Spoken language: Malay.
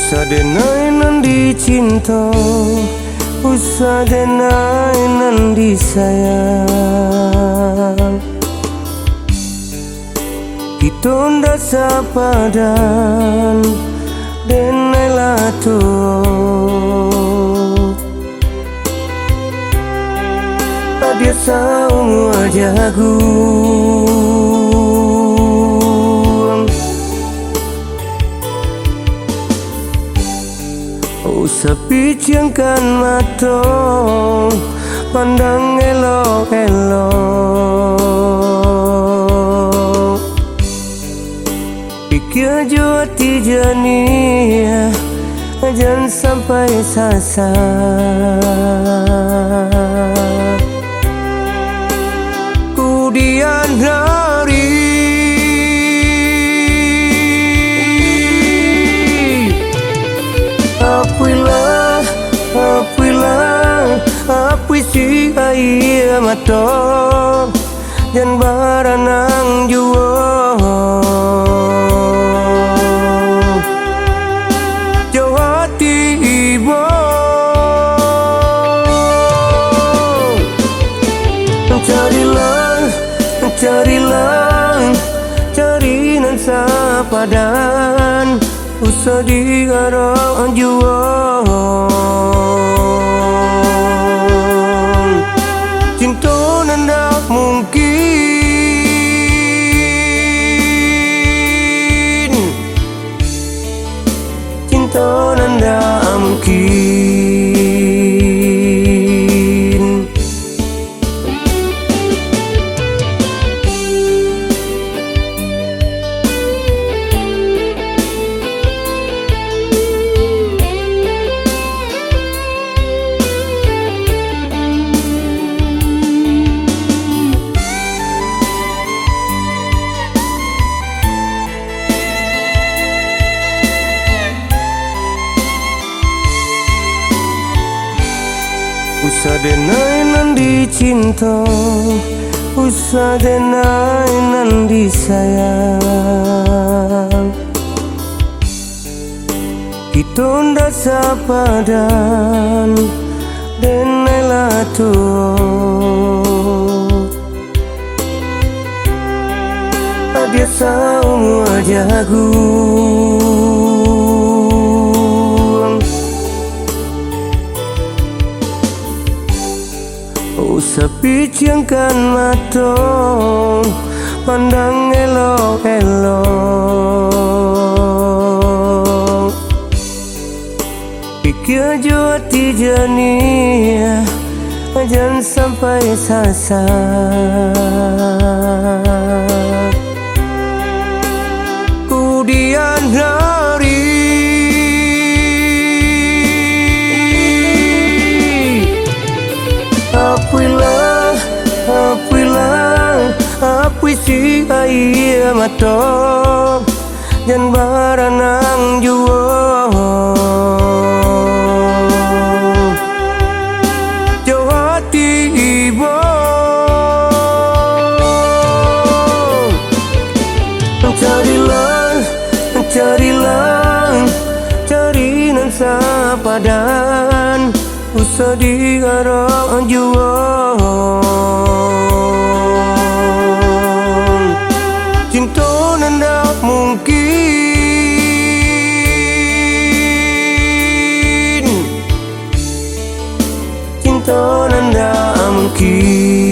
Usah denai nan dicinta, usah denai nan disayang. Kita ndak sepadan, denai lah tuh. Dia saung wajagu. Usah picangkan mata, pandang elok-elok. Pikir jauh hati jernih, jangan sampai sasar. Kemudian hari Apui si air mata dan baranang jua jauh hati ibu. Cari nan sepadan, usah digarang jua. Cinta nan tak mungkin, cinta nan tak mungkin. Usah denai nan dicinta, usah denai nan disayang. Kita ndak sepadan, denai lah tuh. Dia saung wajagu. Usah picangkan mata, pandang elok-elok. Pikir jauh hati jernih, jangan sampai sasar. Kemudian hari apui si air mata dan baranang jua jauh hati ibu. Cari nan sepadan, usah digarang jua. Cinta nan tak mungkin, cinta nan tak mungkin.